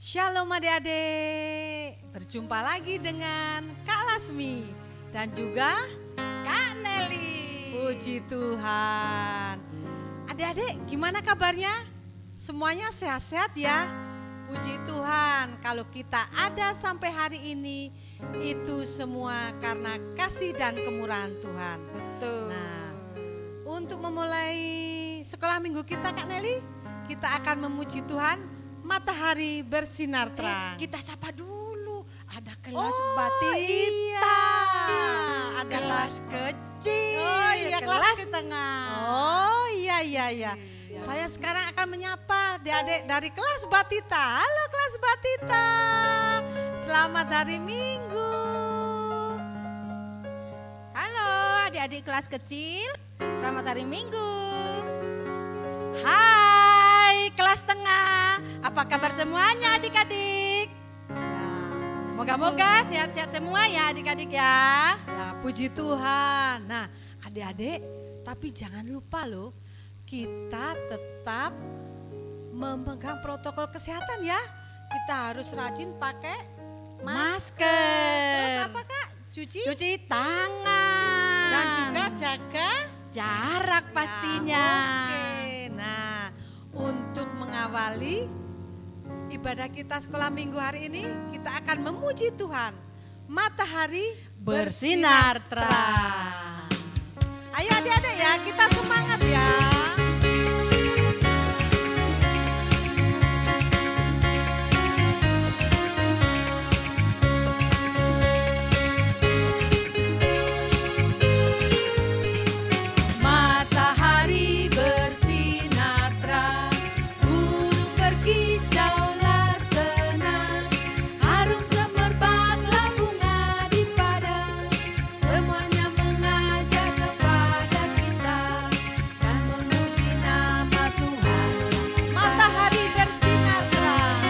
Shalom adik-adik, berjumpa lagi dengan Kak Lasmi dan juga Kak Nelly. Puji Tuhan. Adik-adik gimana kabarnya? Semuanya sehat-sehat ya? Puji Tuhan, kalau kita ada sampai hari ini itu semua karena kasih dan kemurahan Tuhan. Tuh. Nah, untuk memulai sekolah minggu kita Kak Nelly, kita akan memuji Tuhan. Matahari bersinar terang. Kita sapa dulu. Ada kelas Oh, batita. iya. Ada kelas kecil. Oh iya, kelas ke- tengah. Oh iya. Saya sekarang akan menyapa adik-adik dari kelas Batita. Halo kelas Batita. Selamat hari Minggu. Halo adik-adik kelas kecil, selamat hari Minggu. Hai kelas tengah. Apa kabar semuanya adik-adik? Moga-moga sehat-sehat semua ya adik-adik ya. Ya, puji Tuhan. Nah, adik-adik, tapi jangan lupa loh, kita tetap memegang protokol kesehatan ya. Kita harus rajin pakai Masker. Terus apa Kak? Cuci tangan. Dan juga jaga jarak pastinya. Oke. Nah, untuk mengawali ibadah kita sekolah minggu hari ini, kita akan memuji Tuhan. Matahari Bersinar terang. Ayo adik-adik ya, kita semangat ya. Matahari bersinar terang, burung berkicaulah senang, harum semerbaklah bunga di padang, semuanya mengajak kepada kita dan memuji nama Tuhan. Matahari bersinar terang,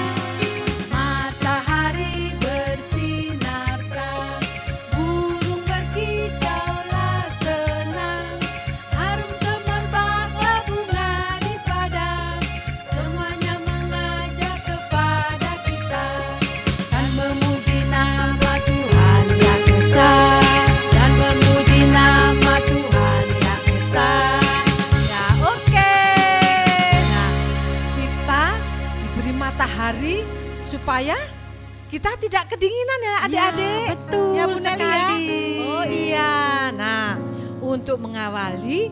matahari bersinar terang, burung berkicaulah senang, harum semerbaklah bunga di padang, semuanya mengajak kepada kita dan memuji nama Tuhan yang esa, dan memuji nama Tuhan yang esa. Ya oke. Nah, kita diberi matahari supaya kita tidak kedinginan ya adik-adik. Ya, betul Ya Bu Nelly ya. sekali. Oh iya. Nah, untuk mengawali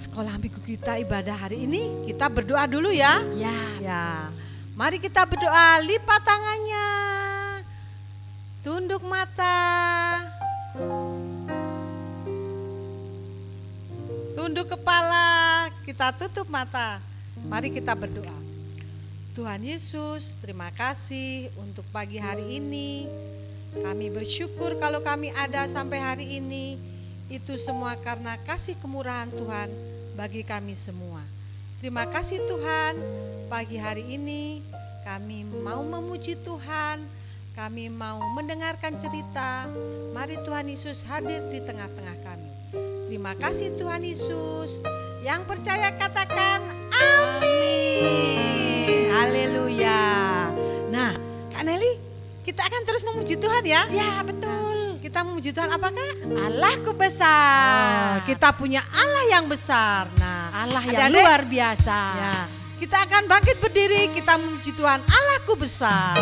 sekolah minggu kita ibadah hari ini, kita berdoa dulu ya. Ya. Ya, mari kita berdoa, lipat tangannya, tunduk mata, tunduk kepala, kita tutup mata. Mari kita berdoa. Tuhan Yesus, terima kasih untuk pagi hari ini. Kami bersyukur kalau kami ada sampai hari ini. Itu semua karena kasih kemurahan Tuhan bagi kami semua. Terima kasih Tuhan, pagi hari ini kami mau memuji Tuhan, kami mau mendengarkan cerita. Mari Tuhan Yesus hadir di tengah-tengah kami. Terima kasih Tuhan Yesus. Yang percaya katakan amin. Haleluya. Nah, Kak Nelly, kita akan terus memuji Tuhan ya. Ya betul. Kita memuji Tuhan apa Kak? Allahku besar. Kita punya Allah yang besar. Nah, Allah yang adik-adik, luar biasa. ya, kita akan bangkit berdiri, kita memuji Tuhan, Allahku besar.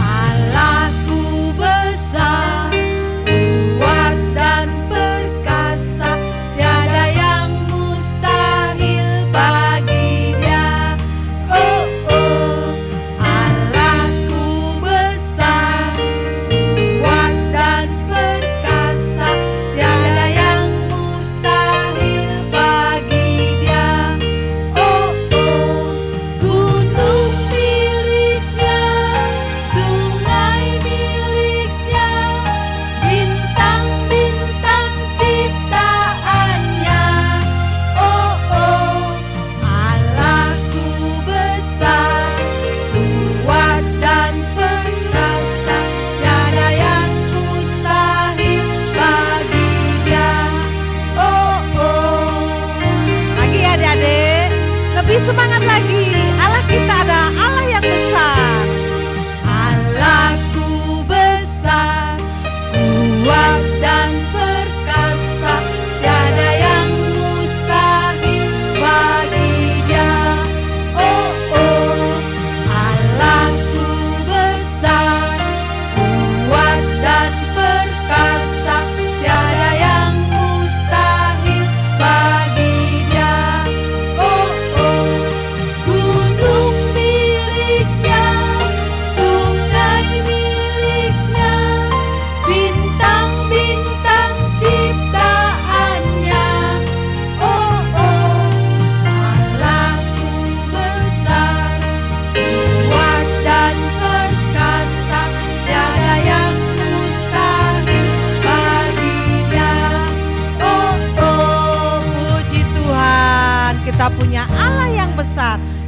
Allahku besar, kuat dan perkasa, tiada yang mustahil bagi Dia. Oh, oh, Allahku besar, kuat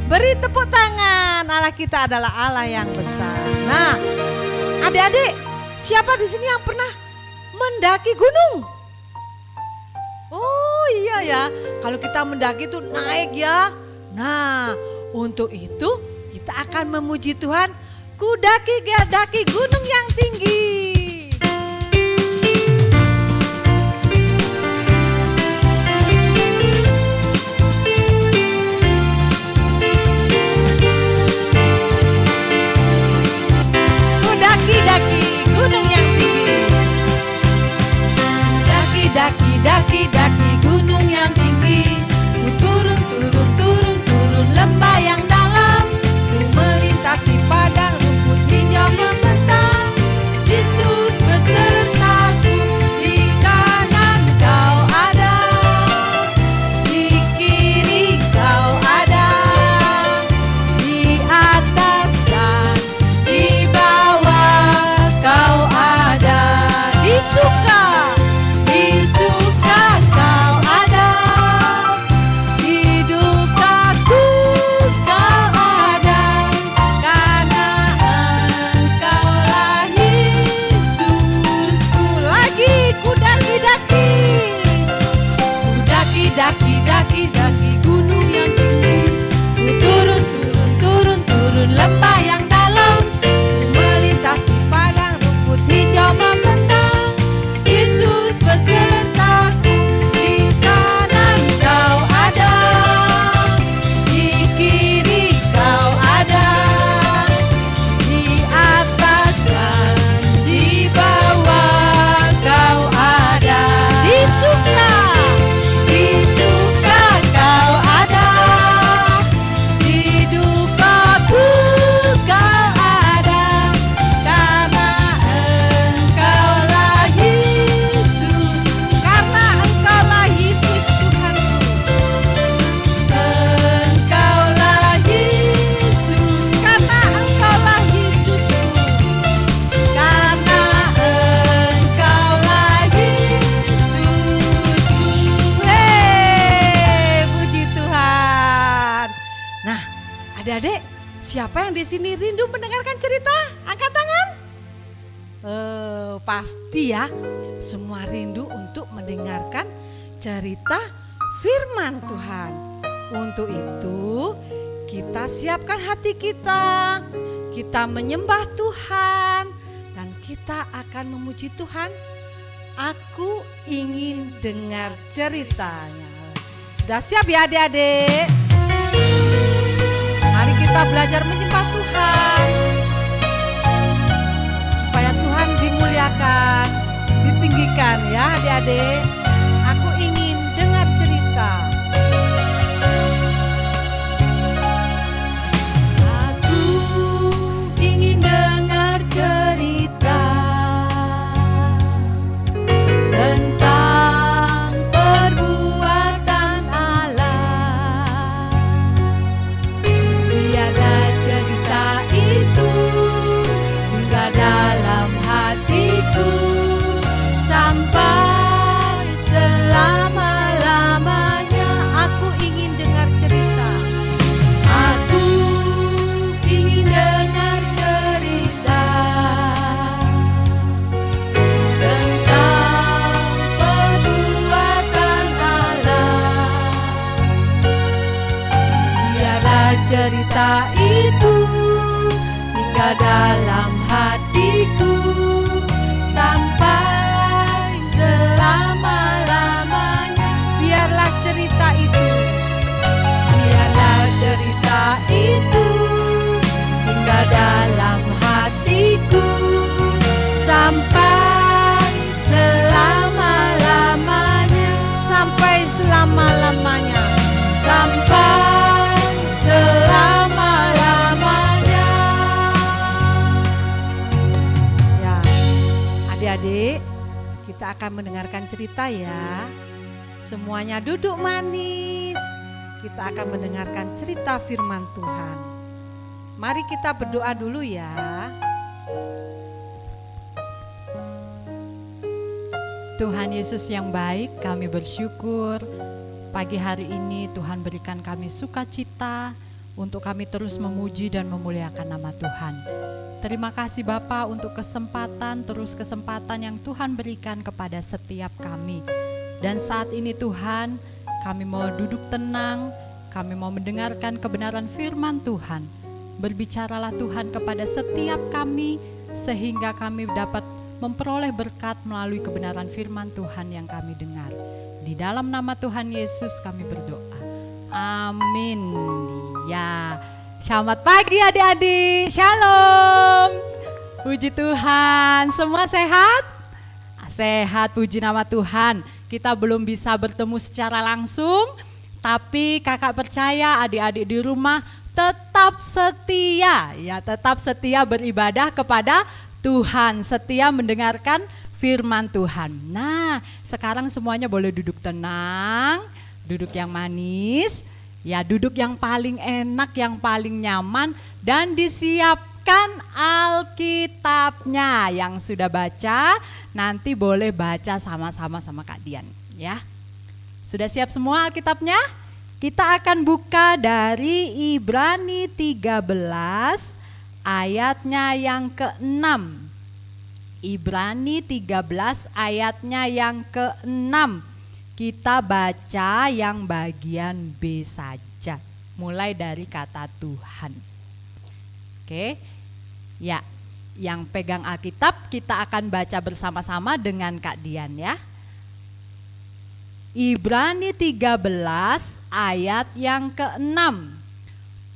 Beri tepuk tangan, Allah kita adalah Allah yang besar. Nah, adik-adik, siapa di sini yang pernah mendaki gunung? Oh iya ya, kalau kita mendaki itu naik ya. Nah, untuk itu kita akan memuji Tuhan, ku daki gunung yang tinggi. Daki gunung yang tinggi. Daki gunung yang tinggi. Ku turun lembah yang dalam. Ku melintasi padang rumput hijau membentang. Yesus besertaku, di kanan kau ada, di kiri kau ada, di atas dan di bawah kau ada. Di suka kau ada, di dukaku kau ada, karena engkaulah Yesusku. Lagi ku daki gunung yang tinggi. Ku turun lembah yang dalam. Ku melintasi padang rumput hijau membentang. Yesus besertaku, di kanan kau ada, di kiri kau ada, di atas dan di bawah kau ada. Di suka kau ada, di dukaku kau ada, karena engkaulah Yesus, Tuhanku. Engkaulah Yesus, karena engkaulah Yesusku, karena engkaulah Yesusku. Puji Tuhan. Nah, adik-adik, siapa yang di sini rindu mendengarkan cerita? Angkat tangan. Pasti ya, semua rindu untuk mendengarkan cerita firman Tuhan. Untuk itu, kita siapkan hati kita menyembah Tuhan, dan kita akan memuji Tuhan. Aku ingin dengar ceritanya. Sudah siap ya adik-adik? Mari kita belajar menyembah Tuhan, supaya Tuhan dimuliakan, ditinggikan ya adik-adik. Aku ingin dengar cerita. Aku ingin dengar cerita tentang perbuatan Allah. Biarlah cerita itu tinggal dalam hatiku sampai selama-lamanya. Aku ingin dengar cerita. Aku ingin dengar cerita tentang perbuatan Allah. Biarlah cerita itu tinggal dalam hatiku sampai selama-lamanya. Biarlah cerita itu tinggal dalam hatiku sampai selama-lamanya. Sampai selama-lamanya. Sampai selama-lamanya. Ya, adik-adik, kita akan mendengarkan cerita ya. Semuanya duduk manis. Kita akan mendengarkan cerita firman Tuhan. Mari kita berdoa dulu ya. Tuhan Yesus yang baik, kami bersyukur pagi hari ini Tuhan berikan kami sukacita untuk kami terus memuji dan memuliakan nama Tuhan. Terima kasih Bapa untuk kesempatan yang Tuhan berikan kepada setiap kami. Dan saat ini Tuhan, kami mau duduk tenang, kami mau mendengarkan kebenaran firman Tuhan. Berbicaralah Tuhan kepada setiap kami, sehingga kami dapat memperoleh berkat melalui kebenaran firman Tuhan yang kami dengar. Di dalam nama Tuhan Yesus kami berdoa. Amin. Ya, selamat pagi adik-adik. Shalom. Puji Tuhan. Semua sehat? Sehat, puji nama Tuhan. Kita belum bisa bertemu secara langsung, tapi kakak percaya adik-adik di rumah tetap setia, ya tetap setia beribadah kepada Tuhan, setia mendengarkan firman Tuhan. Nah, sekarang semuanya boleh duduk tenang, duduk yang manis, ya duduk yang paling enak, yang paling nyaman, dan disiapkan Alkitabnya. Yang sudah baca, nanti boleh baca sama-sama sama Kak Dian, ya. Sudah siap semua Alkitabnya? Kita akan buka dari Ibrani 13 ayatnya yang ke-6. Ibrani 13 ayatnya yang ke-6. Kita baca yang bagian B saja, mulai dari kata Tuhan. Oke, ya, yang pegang Alkitab kita akan baca bersama-sama dengan Kak Dian, ya. Ibrani 13 ayat yang ke-6.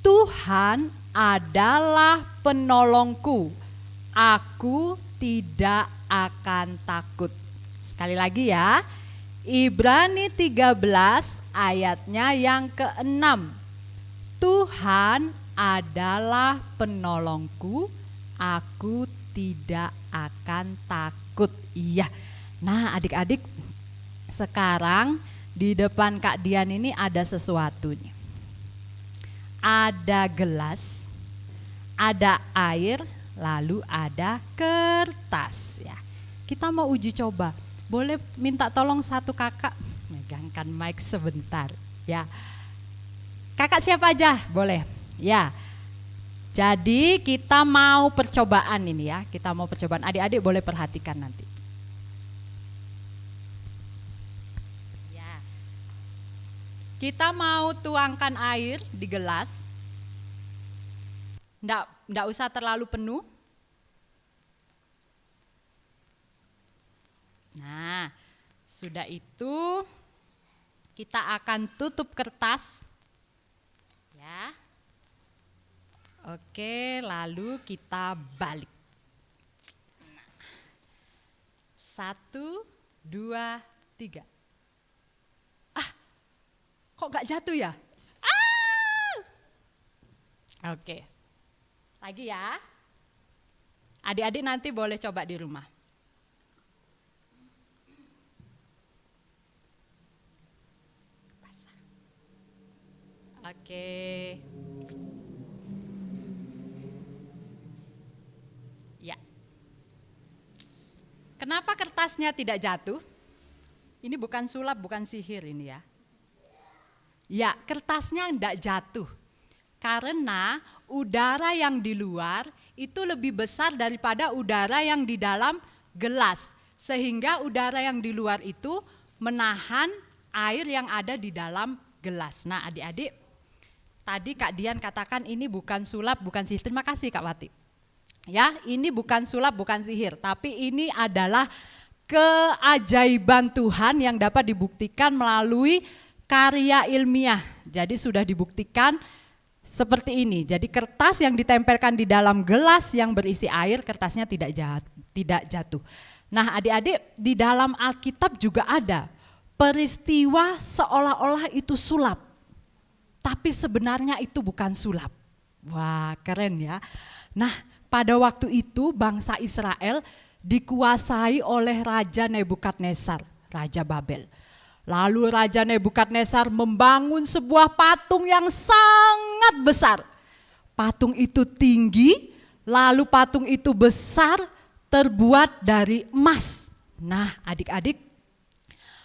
Tuhan adalah penolongku, aku tidak akan takut. Sekali lagi ya, Ibrani 13 ayatnya yang ke-6. Tuhan adalah penolongku, aku tidak akan takut. Iya. Nah, adik-adik, sekarang di depan Kak Dian ini ada sesuatu nih. Ada gelas, ada air, lalu ada kertas, ya. Kita mau uji coba. Boleh minta tolong satu kakak megangkan mic sebentar, ya. Kakak siapa aja? Boleh. Ya. Jadi kita mau percobaan ini, ya. Kita mau percobaan. Adik-adik boleh perhatikan nanti. Kita mau tuangkan air di gelas, nggak usah terlalu penuh. Nah, sudah itu kita akan tutup kertas, ya. Oke, lalu kita balik. 1, 2, 3. Kok gak jatuh ya? Oke. Lagi ya. Adik-adik nanti boleh coba di rumah. Oke. Ya. Kenapa kertasnya tidak jatuh? Ini bukan sulap, bukan sihir ini ya. Ya, kertasnya enggak jatuh karena udara yang di luar itu lebih besar daripada udara yang di dalam gelas. Sehingga udara yang di luar itu menahan air yang ada di dalam gelas. Nah, adik-adik, tadi Kak Dian katakan ini bukan sulap, bukan sihir. Terima kasih Kak Wati. Ya, ini bukan sulap, bukan sihir, tapi ini adalah keajaiban Tuhan yang dapat dibuktikan melalui karya ilmiah. Jadi sudah dibuktikan seperti ini. Jadi kertas yang ditempelkan di dalam gelas yang berisi air, kertasnya tidak jatuh. Nah, adik-adik, di dalam Alkitab juga ada peristiwa seolah-olah itu sulap. Tapi sebenarnya itu bukan sulap. Wah, keren ya. Nah, pada waktu itu bangsa Israel dikuasai oleh Raja Nebukadnezar, Raja Babel. Lalu Raja Nebukadnezar membangun sebuah patung yang sangat besar. Patung itu tinggi, lalu patung itu besar, terbuat dari emas. Nah, adik-adik,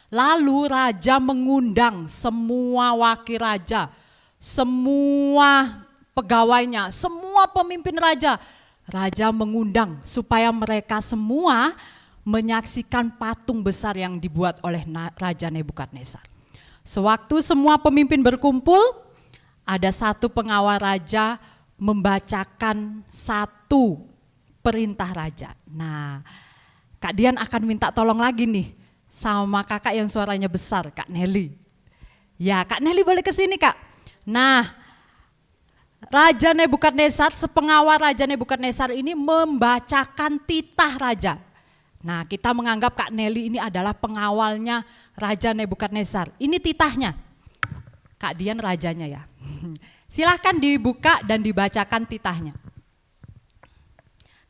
lalu raja mengundang semua wakil raja, semua pegawainya, semua pemimpin raja. Raja mengundang supaya mereka semua menyaksikan patung besar yang dibuat oleh Raja Nebukadnezar. Sewaktu semua pemimpin berkumpul, ada satu pengawal raja membacakan satu perintah raja. Nah, Kak Dian akan minta tolong lagi nih sama kakak yang suaranya besar, Kak Nelly. Ya, Kak Nelly boleh ke sini, Kak. Nah, Raja Nebukadnezar, sepengawal Raja Nebukadnezar ini membacakan titah raja. Nah, kita menganggap Kak Nelly ini adalah pengawalnya Raja Nebukadnezar. Ini titahnya. Kak Dian rajanya ya. Silahkan dibuka dan dibacakan titahnya.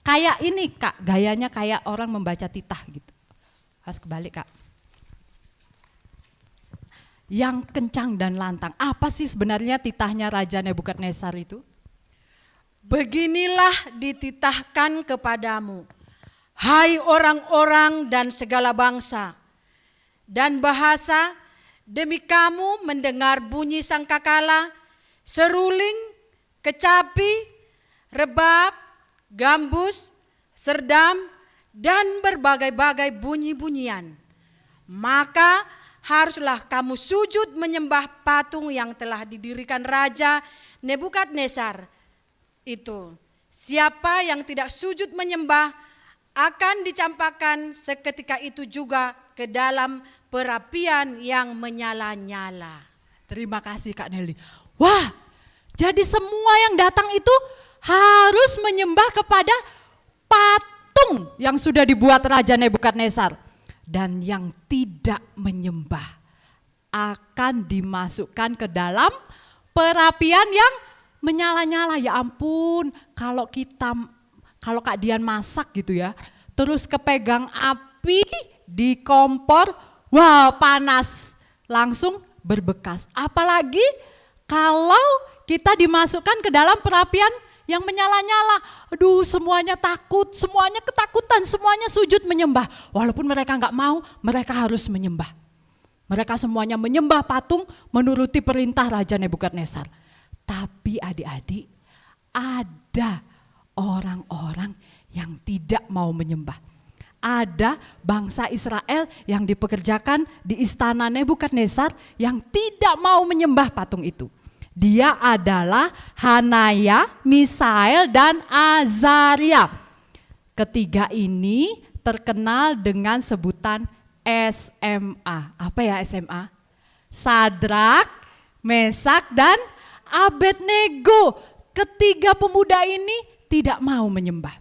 Kayak ini Kak, gayanya kayak orang membaca titah gitu. Harus kebalik Kak. Yang kencang dan lantang. Apa sih sebenarnya titahnya Raja Nebukadnezar itu? Beginilah dititahkan kepadamu, hai orang-orang dan segala bangsa dan bahasa, demi kamu mendengar bunyi sangkakala, seruling, kecapi, rebab, gambus, serdam, dan berbagai-bagai bunyi-bunyian. Maka haruslah kamu sujud menyembah patung yang telah didirikan Raja Nebukadnezar itu. Siapa yang tidak sujud menyembah akan dicampakkan seketika itu juga ke dalam perapian yang menyala-nyala. Terima kasih Kak Nelly. Wah, jadi semua yang datang itu harus menyembah kepada patung yang sudah dibuat Raja Nebukadnezar. Dan yang tidak menyembah akan dimasukkan ke dalam perapian yang menyala-nyala. Ya ampun, kalau Kak Dian masak gitu ya, terus kepegang api di kompor, wah panas, langsung berbekas. Apalagi kalau kita dimasukkan ke dalam perapian yang menyala-nyala, aduh semuanya takut, semuanya ketakutan, semuanya sujud menyembah. Walaupun mereka nggak mau, mereka harus menyembah. Mereka semuanya menyembah patung menuruti perintah Raja Nebukadnezar. Tapi adik-adik, ada orang-orang yang tidak mau menyembah. Ada bangsa Israel yang dipekerjakan di istana Nebukadnezar yang tidak mau menyembah patung itu. Dia adalah Hanaya, Misael, dan Azaria. Ketiga ini terkenal dengan sebutan SMA. Apa ya SMA? Sadrak, Mesak, dan Abednego. Ketiga pemuda ini tidak mau menyembah.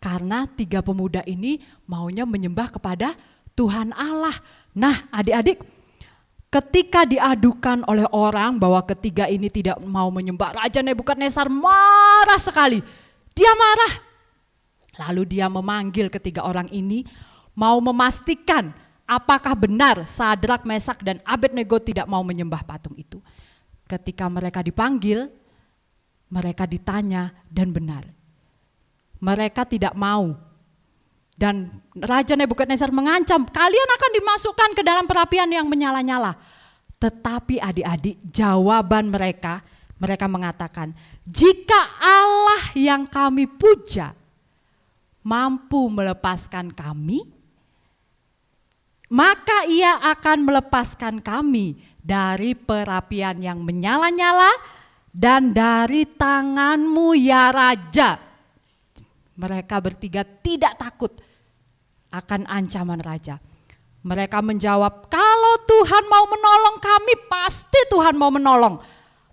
Karena tiga pemuda ini maunya menyembah kepada Tuhan Allah. Nah adik-adik, ketika diadukan oleh orang bahwa ketiga ini tidak mau menyembah, Raja Nebukadnezar marah sekali. Dia marah. Lalu dia memanggil ketiga orang ini, mau memastikan apakah benar Sadrak, Mesak, dan Abednego tidak mau menyembah patung itu. Ketika mereka dipanggil, mereka ditanya dan benar. Mereka tidak mau. Dan Raja Nebukadnezar mengancam, kalian akan dimasukkan ke dalam perapian yang menyala-nyala. Tetapi adik-adik, jawaban mereka mengatakan, jika Allah yang kami puja mampu melepaskan kami, maka ia akan melepaskan kami dari perapian yang menyala-nyala dan dari tanganmu ya Raja. Mereka bertiga tidak takut akan ancaman raja. Mereka menjawab, kalau Tuhan mau menolong kami, pasti Tuhan mau menolong.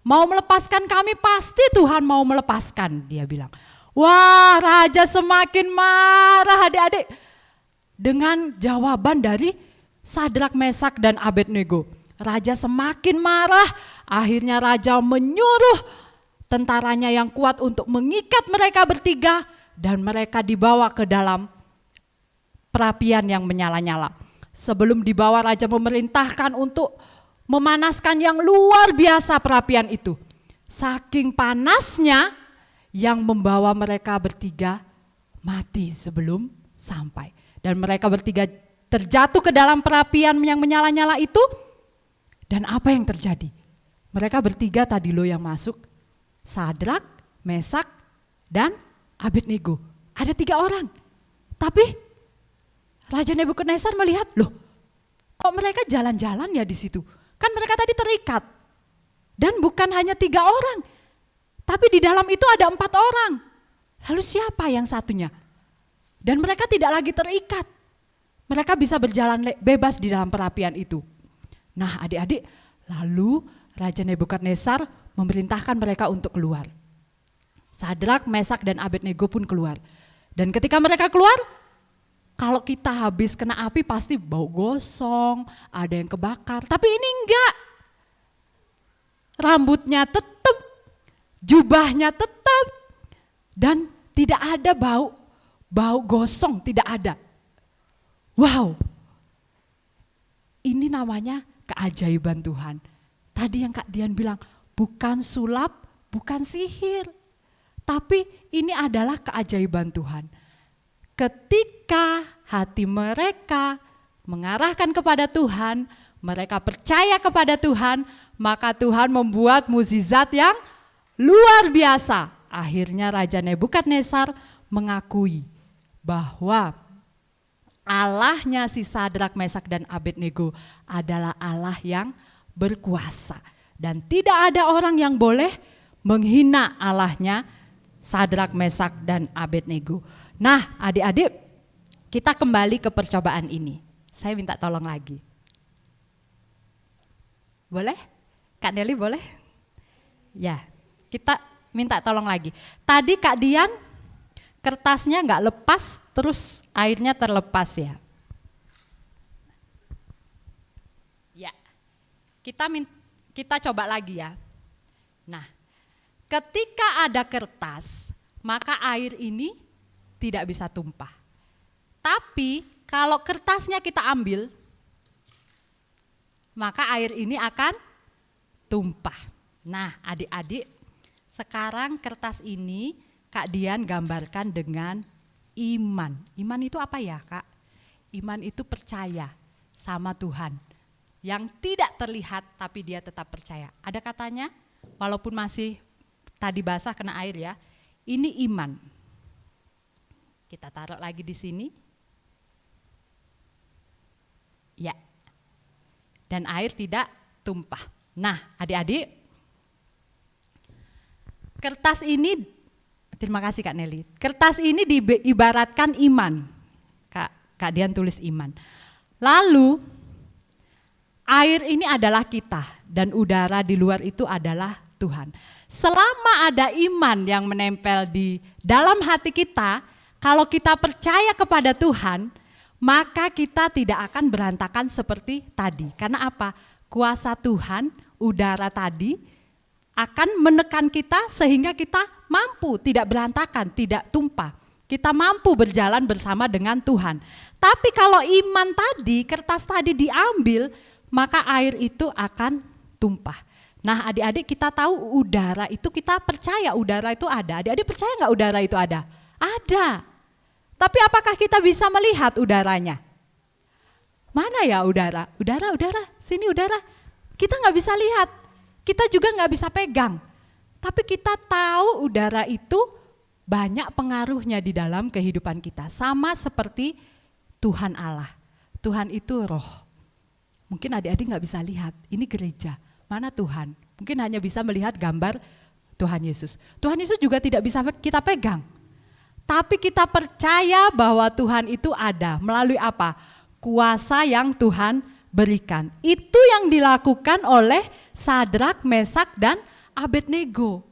Mau melepaskan kami, pasti Tuhan mau melepaskan, dia bilang. Wah, raja semakin marah adik-adik dengan jawaban dari Sadrak, Mesak, dan Abednego. Raja semakin marah, akhirnya raja menyuruh tentaranya yang kuat untuk mengikat mereka bertiga dan mereka dibawa ke dalam perapian yang menyala-nyala. Sebelum dibawa, raja memerintahkan untuk memanaskan yang luar biasa perapian itu. Saking panasnya yang membawa mereka bertiga mati sebelum sampai. Dan mereka bertiga terjatuh ke dalam perapian yang menyala-nyala itu. Dan apa yang terjadi? Mereka bertiga tadi loh yang masuk, Sadrak, Mesak, dan Abednego. Ada 3 orang. Tapi Raja Nebukadnezar melihat, loh kok mereka jalan-jalan ya di situ? Kan mereka tadi terikat. Dan bukan hanya 3 orang, tapi di dalam itu ada 4 orang. Lalu siapa yang satunya? Dan mereka tidak lagi terikat. Mereka bisa berjalan bebas di dalam perapian itu. Nah adik-adik, lalu Raja Nebukadnezar memerintahkan mereka untuk keluar. Sadrak, Mesak, dan Abednego pun keluar. Dan ketika mereka keluar, kalau kita habis kena api pasti bau gosong, ada yang kebakar. Tapi ini enggak. Rambutnya tetap, jubahnya tetap, dan tidak ada bau gosong, tidak ada. Wow, ini namanya keajaiban Tuhan. Tadi yang Kak Dian bilang, bukan sulap, bukan sihir. Tapi ini adalah keajaiban Tuhan. Ketika hati mereka mengarahkan kepada Tuhan, mereka percaya kepada Tuhan, maka Tuhan membuat mukjizat yang luar biasa. Akhirnya Raja Nebukadnezar mengakui bahwa Allahnya si Sadrak, Mesak, dan Abednego adalah Allah yang berkuasa. Dan tidak ada orang yang boleh menghina Allahnya Sadrak, Mesak, dan Abednego. Nah adik-adik, kita kembali ke percobaan ini. Saya minta tolong lagi. Boleh? Kak Nelly boleh? Ya, kita minta tolong lagi. Tadi Kak Dian kertasnya nggak lepas, terus airnya terlepas ya. Ya, kita coba lagi ya. Nah, ketika ada kertas, maka air ini tidak bisa tumpah. Tapi kalau kertasnya kita ambil, maka air ini akan tumpah. Nah adik-adik, sekarang kertas ini Kak Dian gambarkan dengan iman. Iman itu apa ya Kak? Iman itu percaya sama Tuhan. Yang tidak terlihat tapi dia tetap percaya. Ada katanya, walaupun masih tadi basah kena air ya, ini iman. Kita taruh lagi di sini. Ya. Dan air tidak tumpah. Nah adik-adik, kertas ini, terima kasih Kak Nelly, kertas ini diibaratkan iman. Kak Dian tulis iman. Lalu air ini adalah kita dan udara di luar itu adalah Tuhan. Selama ada iman yang menempel di dalam hati kita, kalau kita percaya kepada Tuhan, maka kita tidak akan berantakan seperti tadi. Karena apa? Kuasa Tuhan, udara tadi akan menekan kita sehingga kita mampu tidak berantakan, tidak tumpah. Kita mampu berjalan bersama dengan Tuhan. Tapi kalau iman tadi, kertas tadi diambil, maka air itu akan tumpah. Nah adik-adik, kita tahu udara itu, kita percaya udara itu ada. Adik-adik percaya nggak udara itu ada? Ada. Tapi apakah kita bisa melihat udaranya? Mana ya udara? Udara, sini udara. Kita nggak bisa lihat, kita juga nggak bisa pegang. Tapi kita tahu udara itu banyak pengaruhnya di dalam kehidupan kita. Sama seperti Tuhan Allah. Tuhan itu roh. Mungkin adik-adik nggak bisa lihat, ini gereja. Mana Tuhan? Mungkin hanya bisa melihat gambar Tuhan Yesus. Tuhan Yesus juga tidak bisa kita pegang. Tapi kita percaya bahwa Tuhan itu ada melalui apa? Kuasa yang Tuhan berikan. Itu yang dilakukan oleh Sadrak, Mesak, dan Abednego.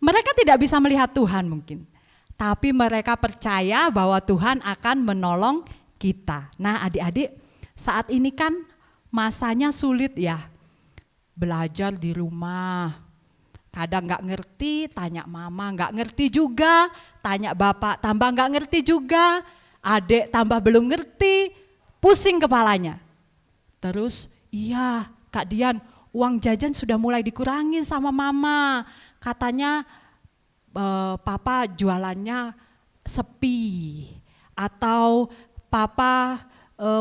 Mereka tidak bisa melihat Tuhan mungkin. Tapi mereka percaya bahwa Tuhan akan menolong kita. Nah adik-adik, saat ini kan masanya sulit ya. Belajar di rumah. Kadang nggak ngerti, tanya mama, nggak ngerti juga, tanya bapak, tambah nggak ngerti juga, adik tambah belum ngerti, pusing kepalanya. Terus, iya Kak Dian, uang jajan sudah mulai dikurangin sama mama, katanya papa jualannya sepi, atau papa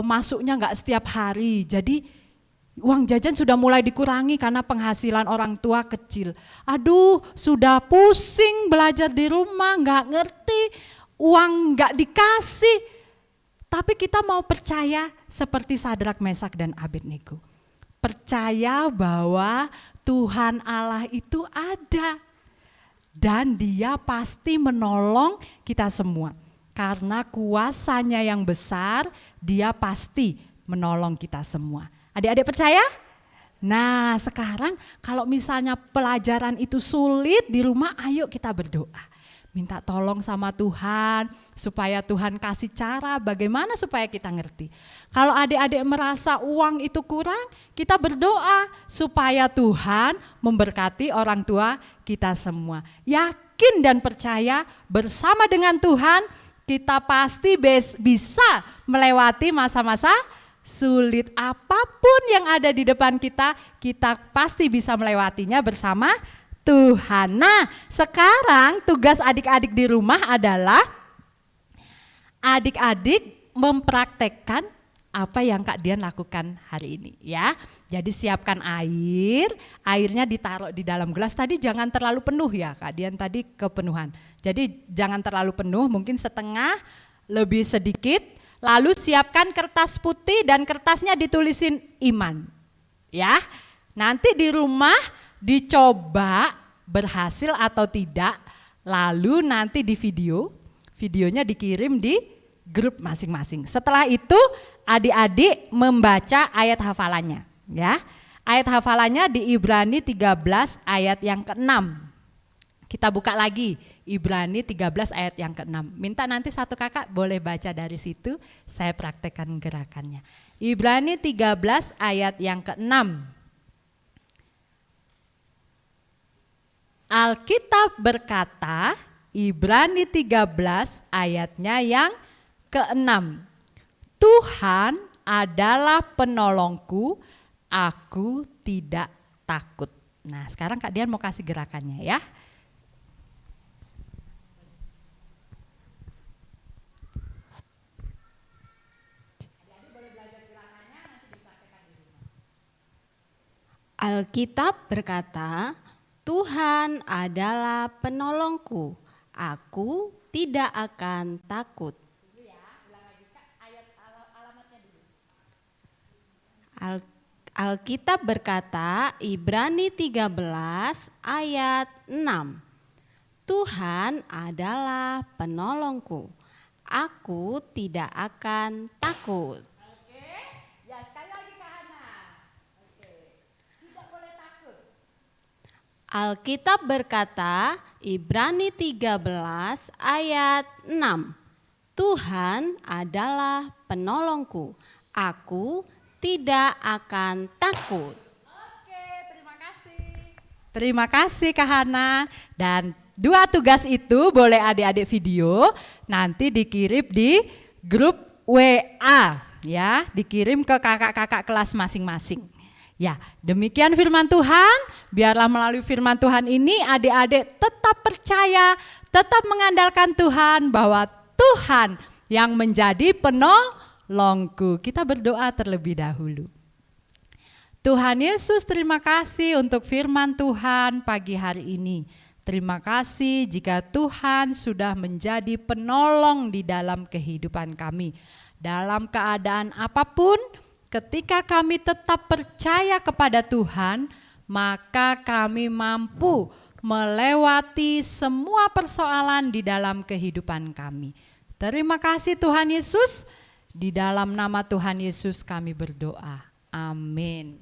masuknya nggak setiap hari, jadi Uang jajan sudah mulai dikurangi karena penghasilan orang tua kecil. Aduh, sudah pusing belajar di rumah, nggak ngerti, uang nggak dikasih. Tapi kita mau percaya seperti Sadrak, Mesak, dan Abednego. Percaya bahwa Tuhan Allah itu ada. Dan Dia pasti menolong kita semua. Karena kuasanya yang besar, Dia pasti menolong kita semua. Adik-adik percaya? Nah, sekarang kalau misalnya pelajaran itu sulit di rumah, ayo kita berdoa. Minta tolong sama Tuhan supaya Tuhan kasih cara bagaimana supaya kita ngerti. Kalau adik-adik merasa uang itu kurang, kita berdoa supaya Tuhan memberkati orang tua kita semua. Yakin dan percaya bersama dengan Tuhan, kita pasti bisa melewati masa-masa sulit. Apapun yang ada di depan kita, kita pasti bisa melewatinya bersama Tuhan. Nah, sekarang tugas adik-adik di rumah adalah adik-adik mempraktekkan apa yang Kak Dian lakukan hari ini ya. Jadi siapkan air, airnya ditaruh di dalam gelas. Tadi jangan terlalu penuh ya, Kak Dian tadi kepenuhan. Jadi jangan terlalu penuh, mungkin setengah, lebih sedikit. Lalu siapkan kertas putih dan kertasnya ditulisin iman. Ya. Nanti di rumah dicoba berhasil atau tidak. Lalu nanti di videonya dikirim di grup masing-masing. Setelah itu adik-adik membaca ayat hafalannya, ya. Ayat hafalannya di Ibrani 13 ayat yang ke-6. Kita buka lagi Ibrani 13 ayat yang ke-6. Minta nanti satu kakak boleh baca dari situ, saya praktekkan gerakannya. Ibrani 13 ayat yang ke-6. Alkitab berkata, Ibrani 13 ayatnya yang ke-6. Tuhan adalah penolongku, aku tidak takut. Nah, sekarang Kak Dian mau kasih gerakannya ya. Alkitab berkata, Tuhan adalah penolongku, aku tidak akan takut. Alkitab berkata, Ibrani 13 ayat 6. Tuhan adalah penolongku, aku tidak akan takut. Alkitab berkata, Ibrani 13 ayat 6. Tuhan adalah penolongku, aku tidak akan takut. Oke, terima kasih. Terima kasih Kak Hana. Dan 2 tugas itu boleh adik-adik video, nanti dikirim di grup WA ya, dikirim ke kakak-kakak kelas masing-masing. Ya, demikian firman Tuhan. Biarlah melalui firman Tuhan ini adik-adik tetap percaya, tetap mengandalkan Tuhan bahwa Tuhan yang menjadi penolongku. Kita berdoa terlebih dahulu. Tuhan Yesus, terima kasih untuk firman Tuhan pagi hari ini. Terima kasih jika Tuhan sudah menjadi penolong di dalam kehidupan kami. Dalam keadaan apapun, ketika kami tetap percaya kepada Tuhan, maka kami mampu melewati semua persoalan di dalam kehidupan kami. Terima kasih Tuhan Yesus, di dalam nama Tuhan Yesus kami berdoa. Amin.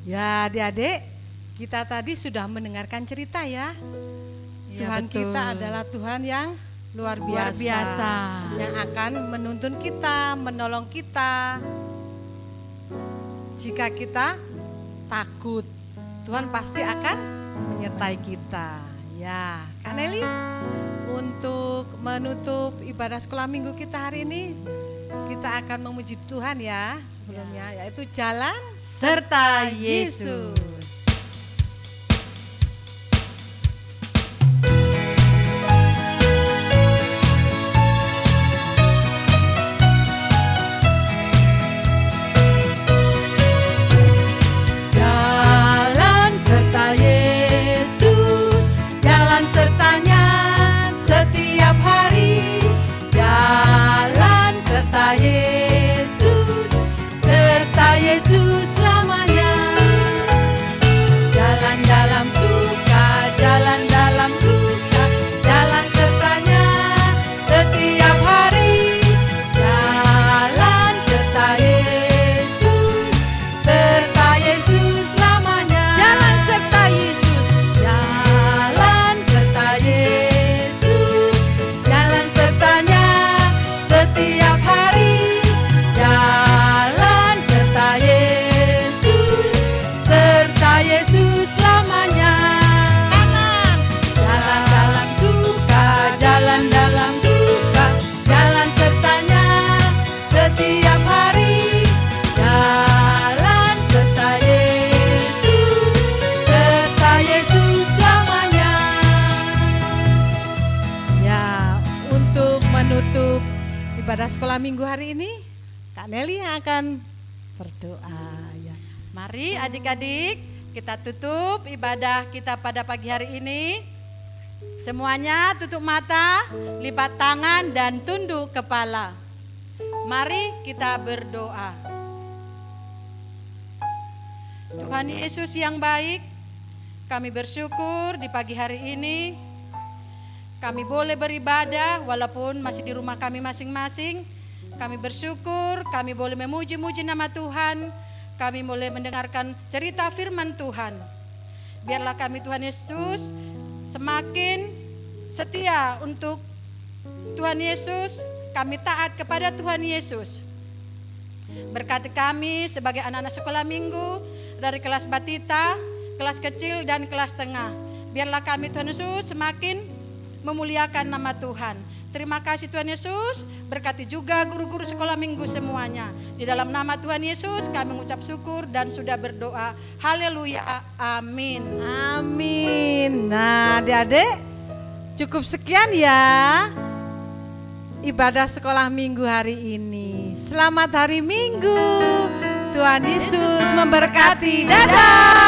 Ya adik-adik, kita tadi sudah mendengarkan cerita ya. Tuhan betul. kita adalah Tuhan yang luar biasa, yang akan menuntun kita, menolong kita. Jika kita takut, Tuhan pasti akan menyertai kita. Ya, Kak Nelly, untuk menutup ibadah sekolah minggu kita hari ini, kita akan memuji Tuhan ya sebelumnya, yaitu jalan serta Yesus. Yesus selamanya. Jalan dalam suka, jalan dalam suka, jalan sertanya setiap hari. Jalan serta Yesus selamanya. Jalan serta Yesus, jalan serta Yesus, jalan sertanya setiap hari. Jalan serta Yesus selamanya. Jalan dalam suka, jalan dalam duka, jalan sertanya setiap hari. Jalan serta Yesus selamanya. Ya, untuk menutup ibadah sekolah minggu hari ini, Kak Nelly yang akan berdoa ya. Mari adik-adik kita tutup ibadah kita pada pagi hari ini. Semuanya tutup mata, lipat tangan dan tunduk kepala. Mari kita berdoa. Tuhan Yesus yang baik, kami bersyukur di pagi hari ini kami boleh beribadah walaupun masih di rumah kami masing-masing. Kami bersyukur, kami boleh memuji-muji nama Tuhan. Kami boleh mendengarkan cerita firman Tuhan. Biarlah kami Tuhan Yesus semakin setia untuk Tuhan Yesus. Kami taat kepada Tuhan Yesus. Berkati kami sebagai anak-anak sekolah minggu dari kelas batita, kelas kecil dan kelas tengah. Biarlah kami Tuhan Yesus semakin memuliakan nama Tuhan. Terima kasih Tuhan Yesus, berkati juga guru-guru sekolah minggu semuanya. Di dalam nama Tuhan Yesus kami mengucap syukur dan sudah berdoa. Haleluya, amin. Amin. Nah adik-adik, cukup sekian ya ibadah sekolah minggu hari ini. Selamat hari Minggu. Tuhan Yesus memberkati. Dadah.